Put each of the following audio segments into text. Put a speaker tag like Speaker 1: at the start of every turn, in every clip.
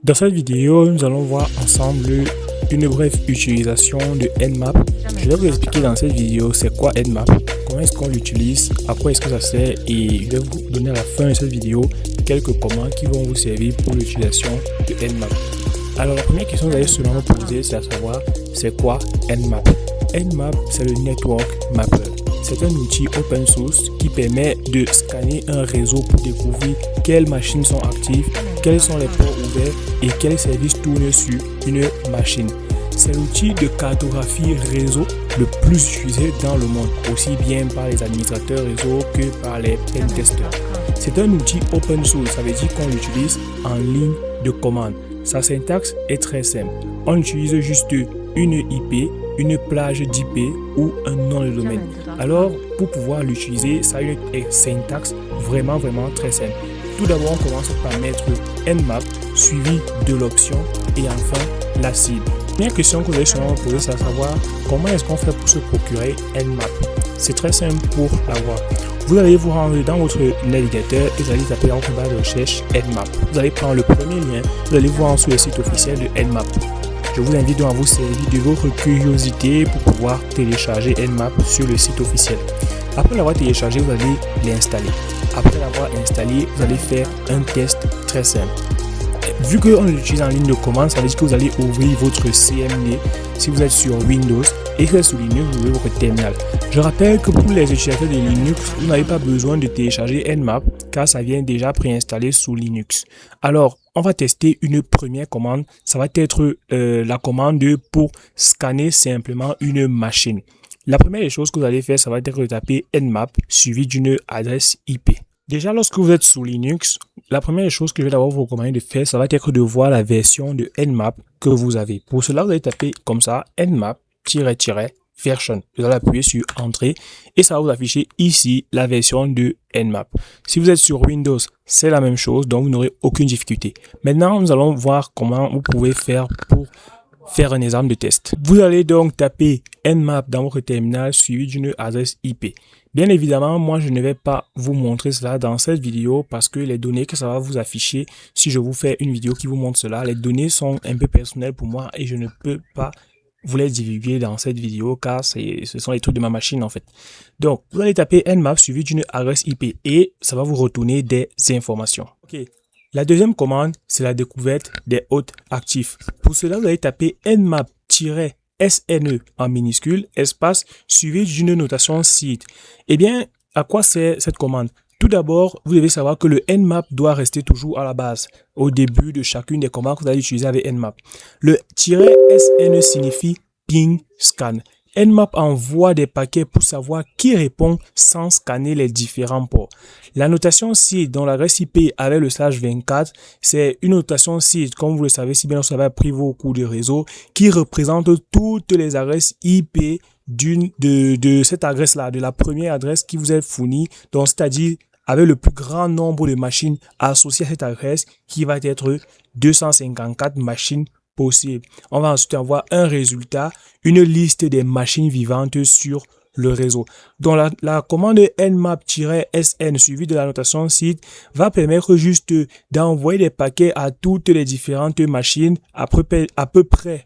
Speaker 1: Dans cette vidéo, nous allons voir ensemble une brève utilisation de Nmap. Je vais vous expliquer dans cette vidéo c'est quoi Nmap, comment est-ce qu'on l'utilise, à quoi est-ce que ça sert et je vais vous donner à la fin de cette vidéo quelques commandes qui vont vous servir pour l'utilisation de Nmap. Alors la première question que vous allez seulement vous poser, c'est à savoir c'est quoi Nmap. Nmap, c'est le Network Mapper. C'est un outil open source qui permet de scanner un réseau pour découvrir quelles machines sont actives, quels sont les ports ouverts et quels services tournent sur une machine. C'est l'outil de cartographie réseau le plus utilisé dans le monde, aussi bien par les administrateurs réseau que par les pentesters. C'est un outil open source, ça veut dire qu'on l'utilise en ligne de commande. Sa syntaxe est très simple. On utilise juste une IP, une plage d'IP ou un nom de domaine. Alors, pour pouvoir l'utiliser, ça a une syntaxe vraiment très simple. Tout d'abord, on commence par mettre Nmap suivi de l'option et enfin la cible. La première question que vous allez sûrement poser, c'est à savoir comment est-ce qu'on fait pour se procurer Nmap. C'est très simple pour l'avoir. Vous allez vous rendre dans votre navigateur et vous allez taper dans votre barre de recherche Nmap. Vous allez prendre le premier lien, vous allez voir sur le site officiel de Nmap. Je vous invite donc à vous servir de votre curiosité pour pouvoir télécharger Nmap sur le site officiel. Après l'avoir téléchargé, vous allez l'installer. Après l'avoir installé, vous allez faire un test très simple. Vu qu'on l'utilise en ligne de commande, ça veut dire que vous allez ouvrir votre CMD si vous êtes sur Windows et que sur Linux, vous ouvrez votre terminal. Je rappelle que pour les utilisateurs de Linux, vous n'avez pas besoin de télécharger Nmap car ça vient déjà préinstallé sous Linux. Alors, on va tester une première commande. Ça va être la commande pour scanner simplement une machine. La première des choses que vous allez faire, ça va être de taper Nmap suivi d'une adresse IP. Déjà, lorsque vous êtes sous Linux, la première chose que je vais d'abord vous recommander de faire, ça va être de voir la version de Nmap que vous avez. Pour cela, vous allez taper comme ça, Nmap-version. Vous allez appuyer sur Entrée et ça va vous afficher ici la version de Nmap. Si vous êtes sur Windows, c'est la même chose, donc vous n'aurez aucune difficulté. Maintenant, nous allons voir comment vous pouvez faire pour faire un exemple de test. Vous allez donc taper Nmap dans votre terminal suivi d'une adresse IP. Bien évidemment, moi je ne vais pas vous montrer cela dans cette vidéo parce que les données que ça va vous afficher, si je vous fais une vidéo qui vous montre cela, les données sont un peu personnelles pour moi et je ne peux pas vous les divulguer dans cette vidéo car ce sont les trucs de ma machine en fait. Donc, vous allez taper Nmap suivi d'une adresse IP et ça va vous retourner des informations. Ok. La deuxième commande, c'est la découverte des hôtes actifs. Pour cela, vous allez taper Nmap-SNE en minuscule, espace, suivi d'une notation seed. Eh bien, à quoi sert cette commande? Tout d'abord, vous devez savoir que le Nmap doit rester toujours à la base, au début de chacune des commandes que vous allez utiliser avec Nmap. Le -SNE signifie ping scan. Nmap envoie des paquets pour savoir qui répond sans scanner les différents ports. La notation seed dont l'adresse IP avec le /24, c'est une notation seed, comme vous le savez si bien vous avez appris vos cours de réseau, qui représente toutes les adresses IP de cette adresse-là, de la première adresse qui vous est fournie, donc c'est-à-dire avec le plus grand nombre de machines associées à cette adresse qui va être 254 machines possible. On va ensuite avoir un résultat, une liste des machines vivantes sur le réseau. Donc la commande Nmap-SN suivie de la notation seed va permettre juste d'envoyer des paquets à toutes les différentes machines, à peu près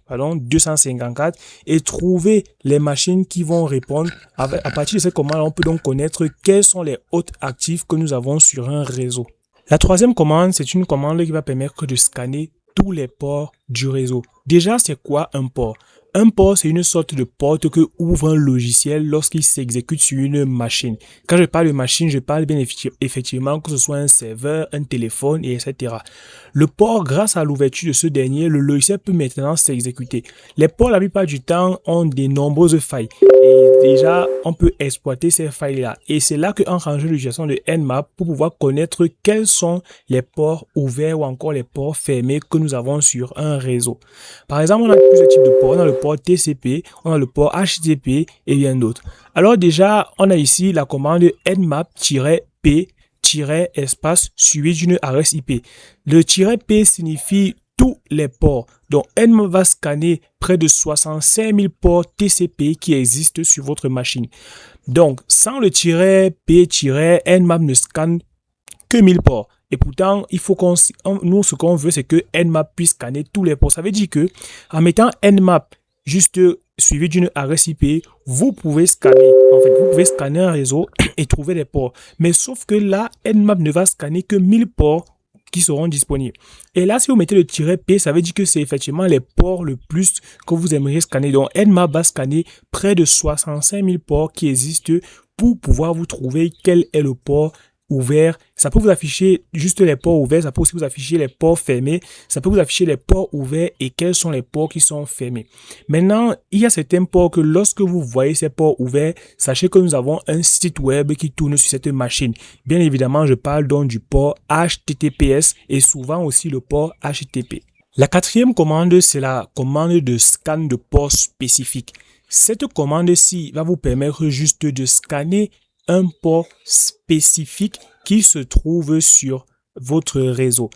Speaker 1: 254, et trouver les machines qui vont répondre. À partir de cette commande, on peut donc connaître quels sont les hôtes actifs que nous avons sur un réseau. La troisième commande, c'est une commande qui va permettre de scanner tous les ports du réseau. Déjà, c'est quoi un port? Un port, c'est une sorte de porte que ouvre un logiciel lorsqu'il s'exécute sur une machine. Quand je parle de machine, je parle bien effectivement que ce soit un serveur, un téléphone, et etc. Le port, grâce à l'ouverture de ce dernier, le logiciel peut maintenant s'exécuter. Les ports, la plupart du temps, ont de nombreuses failles. Et déjà, on peut exploiter ces failles-là. Et c'est là qu'entre en jeu l'utilisation de Nmap pour pouvoir connaître quels sont les ports ouverts ou encore les ports fermés que nous avons sur un réseau. Par exemple, on a plusieurs types de ports. On a le port TCP, on a le port HTTP et bien d'autres. Alors déjà, on a ici la commande Nmap-P-espace suivi d'une adresse IP. Le "-P" signifie tous les ports. Donc, Nmap va scanner près de 65 000 ports TCP qui existent sur votre machine. Donc, sans le "-P", Nmap ne scanne que 1000 ports. Et pourtant, il faut nous, ce qu'on veut, c'est que Nmap puisse scanner tous les ports. Ça veut dire que, en mettant Nmap juste suivi d'une adresse IP, vous pouvez scanner. En fait, vous pouvez scanner un réseau et trouver les ports. Mais sauf que là, Nmap ne va scanner que 1000 ports qui seront disponibles. Et là, si vous mettez le "-p", ça veut dire que c'est effectivement les ports le plus que vous aimeriez scanner. Donc, Nmap va scanner près de 65 000 ports qui existent pour pouvoir vous trouver quel est le port ouvert. Ça peut vous afficher juste les ports ouverts, ça peut aussi vous afficher les ports fermés, ça peut vous afficher les ports ouverts et quels sont les ports qui sont fermés. Maintenant, il y a certains ports que lorsque vous voyez ces ports ouverts, sachez que nous avons un site web qui tourne sur cette machine. Bien évidemment, je parle donc du port HTTPS et souvent aussi le port HTTP. La quatrième commande, c'est la commande de scan de port spécifique. Cette commande-ci va vous permettre juste de scanner un port spécifique qui se trouve sur votre réseau.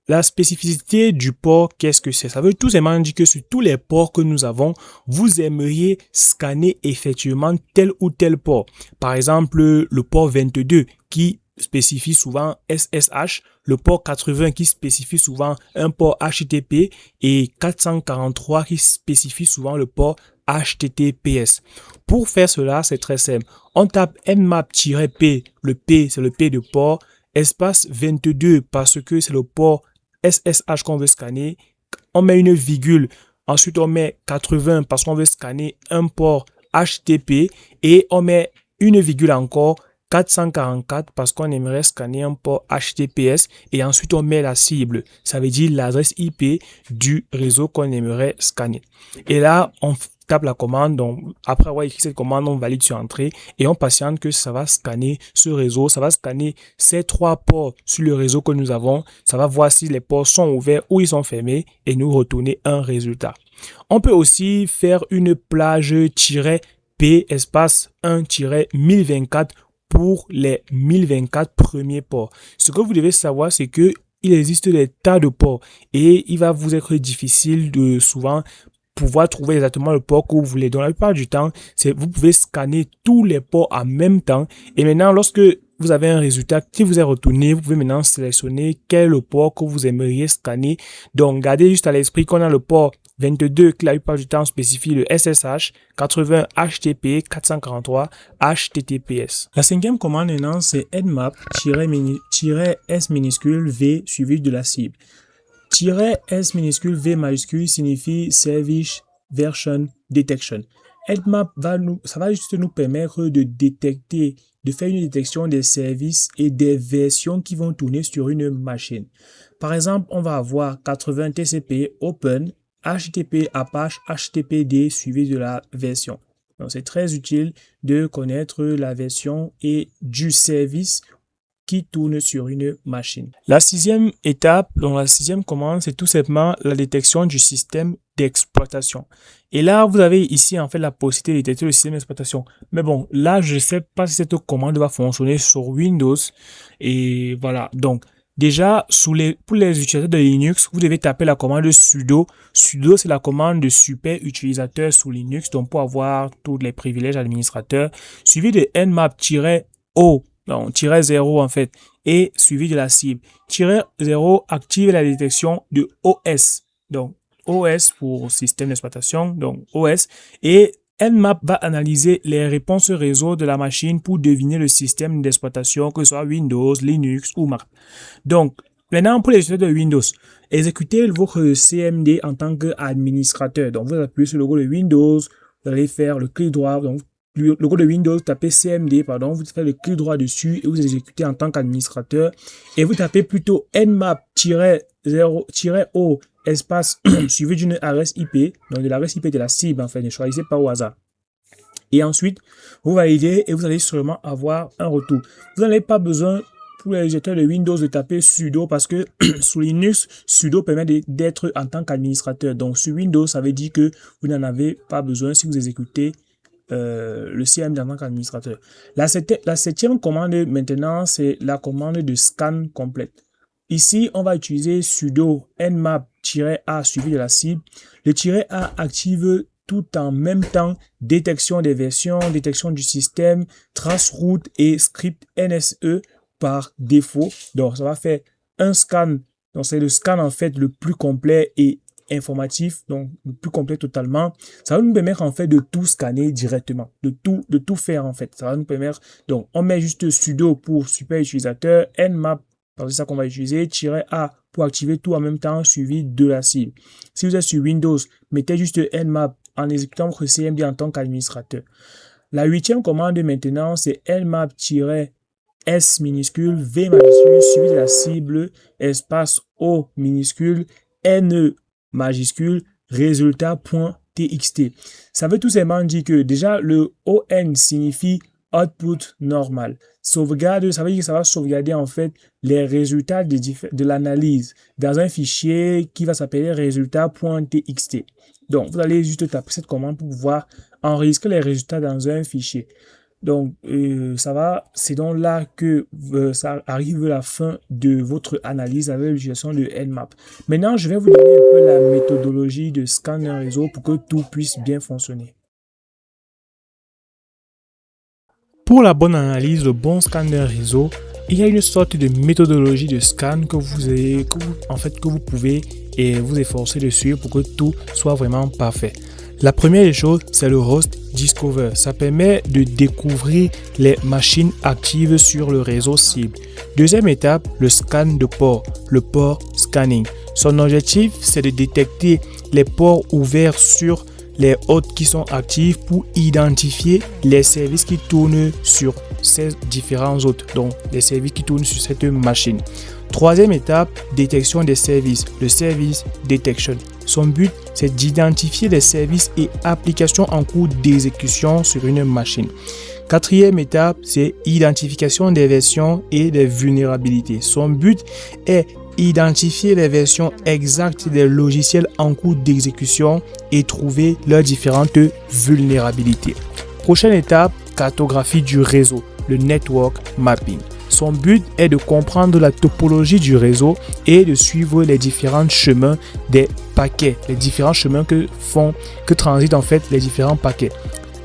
Speaker 1: La spécificité du port, qu'est-ce que c'est? Ça veut tout simplement dire que sur tous les ports que nous avons, vous aimeriez scanner effectivement tel ou tel port. Par exemple, le port 22 qui spécifie souvent SSH, le port 80 qui spécifie souvent un port HTTP et 443 qui spécifie souvent le port HTTPS. Pour faire cela, c'est très simple. On tape nmap-p, le P c'est le P de port, espace 22 parce que c'est le port SSH qu'on veut scanner. On met une virgule, ensuite on met 80 parce qu'on veut scanner un port HTTP et on met une virgule encore 444 parce qu'on aimerait scanner un port HTTPS et ensuite on met la cible, ça veut dire l'adresse IP du réseau qu'on aimerait scanner. Et là, on tape la commande, donc après avoir écrit cette commande, on valide sur entrée et on patiente que ça va scanner ce réseau, ça va scanner ces trois ports sur le réseau que nous avons, ça va voir si les ports sont ouverts ou ils sont fermés et nous retourner un résultat. On peut aussi faire une plage -p espace 1-1024 pour les 1024 premiers ports. Ce que vous devez savoir, c'est que il existe des tas de ports et il va vous être difficile de souvent pouvoir trouver exactement le port que vous voulez. Donc la plupart du temps, vous pouvez scanner tous les ports en même temps. Et maintenant, lorsque vous avez un résultat qui vous est retourné, vous pouvez maintenant sélectionner quel est le port que vous aimeriez scanner. Donc gardez juste à l'esprit qu'on a le port 22 qui la plupart du temps spécifie le SSH, 80 HTTP, 443 HTTPS. La cinquième commande maintenant, c'est nmap-s minuscule v suivi de la cible. -s minuscule v majuscule signifie Service Version Detection. Nmap ça va juste nous permettre de détecter, de faire une détection des services et des versions qui vont tourner sur une machine. Par exemple, on va avoir 80 TCP Open, HTTP Apache, HTTPD suivi de la version. Donc c'est très utile de connaître la version et du service qui tourne sur une machine. La sixième étape, donc la sixième commande, c'est tout simplement la détection du système d'exploitation. Et là, vous avez ici en fait la possibilité de détecter le système d'exploitation. Mais bon, là, je ne sais pas si cette commande va fonctionner sur Windows. Et voilà, donc déjà, pour les utilisateurs de Linux, vous devez taper la commande sudo. Sudo, c'est la commande de super utilisateur sous Linux, donc pour avoir tous les privilèges administrateurs, suivi de nmap-o. Donc, -0 en fait, et suivi de la cible. -0 active la détection de OS. Donc, OS pour système d'exploitation, donc OS. Et Nmap va analyser les réponses réseau de la machine pour deviner le système d'exploitation, que ce soit Windows, Linux ou Mac. Donc, maintenant, pour les utilisateurs de Windows, exécutez votre CMD en tant qu'administrateur. Donc, vous appuyez sur le logo de Windows, vous allez faire le clic droit, donc le logo de Windows, tapez CMD, vous faites le clic droit dessus et vous exécutez en tant qu'administrateur et vous tapez plutôt nmap-o espace suivi d'une adresse IP, donc de l'adresse IP de la cible en fait, ne choisissez pas au hasard. Et ensuite, vous validez et vous allez sûrement avoir un retour. Vous n'avez pas besoin pour les utilisateurs de Windows de taper sudo parce que sous Linux, sudo permet d'être en tant qu'administrateur. Donc sur Windows, ça veut dire que vous n'en avez pas besoin si vous exécutez le CMD en tant qu'administrateur. La septième commande maintenant, c'est la commande de scan complète. Ici, on va utiliser sudo nmap-a suivi de la cible. Le -a active tout en même temps détection des versions, détection du système, traceroute et script NSE par défaut. Donc, ça va faire un scan. Donc, c'est le scan, en fait, le plus complet et informatif, donc le plus complet totalement. Ça va nous permettre, en fait, de tout scanner directement, de tout faire, en fait. Ça va nous permettre, donc, on met juste sudo pour super utilisateur, nmap, c'est ça qu'on va utiliser, -a pour activer tout en même temps, suivi de la cible. Si vous êtes sur Windows, mettez juste nmap en exécutant votre CMD en tant qu'administrateur. La 8e commande maintenant, c'est nmap-s minuscule, v majuscule, suivi de la cible, espace o minuscule, ne majuscule, résultat.txt. Ça veut tout simplement dire que déjà le on signifie output normal. Sauvegarde, ça veut dire que ça va sauvegarder en fait les résultats de l'analyse dans un fichier qui va s'appeler résultat.txt. Donc, vous allez juste taper cette commande pour pouvoir enregistrer les résultats dans un fichier. Donc, c'est donc là que ça arrive la fin de votre analyse avec l'utilisation de Nmap. Maintenant, je vais vous donner un peu la méthodologie de scan d'un réseau pour que tout puisse bien fonctionner. Pour la bonne analyse, le bon scan d'un réseau, il y a une sorte de méthodologie de scan que vous pouvez vous efforcer de suivre pour que tout soit vraiment parfait. La première des choses, c'est le host discover. Ça permet de découvrir les machines actives sur le réseau cible. Deuxième étape, le scan de port, le port scanning. Son objectif, c'est de détecter les ports ouverts sur les hôtes qui sont actifs pour identifier les services qui tournent sur ces différents hôtes, donc les services qui tournent sur cette machine. Troisième étape, détection des services, le service detection. Son but, c'est d'identifier les services et applications en cours d'exécution sur une machine. Quatrième étape, c'est identification des versions et des vulnérabilités. Son but est identifier les versions exactes des logiciels en cours d'exécution et trouver leurs différentes vulnérabilités. Prochaine étape, cartographie du réseau, le network mapping. Son but est de comprendre la topologie du réseau et de suivre les différents chemins des paquets, les différents chemins que transitent en fait les différents paquets.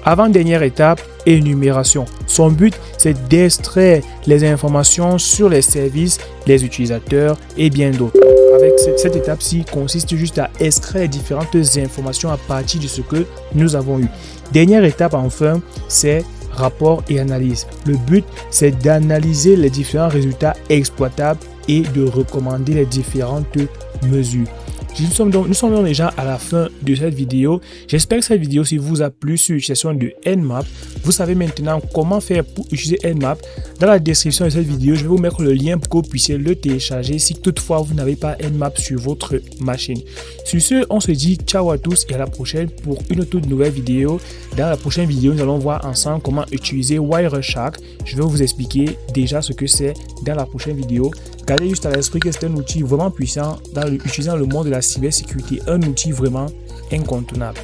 Speaker 1: Avant-dernière étape, énumération. Son but, c'est d'extraire les informations sur les services, les utilisateurs et bien d'autres. Avec cette étape-ci, consiste juste à extraire les différentes informations à partir de ce que nous avons eu. Dernière étape enfin, c'est rapport et analyse. Le but, c'est d'analyser les différents résultats exploitables et de recommander les différentes mesures. Nous sommes donc déjà à la fin de cette vidéo. J'espère que cette vidéo vous a plu sur l'utilisation de Nmap. Vous savez maintenant comment faire pour utiliser Nmap. Dans la description de cette vidéo, je vais vous mettre le lien pour que vous puissiez le télécharger si toutefois vous n'avez pas Nmap sur votre machine. Sur ce, on se dit ciao à tous et à la prochaine pour une toute nouvelle vidéo. Dans la prochaine vidéo, nous allons voir ensemble comment utiliser Wireshark. Je vais vous expliquer déjà ce que c'est dans la prochaine vidéo. Gardez juste à l'esprit que c'est un outil vraiment puissant utilisant le monde de la cybersécurité, un outil vraiment incontournable.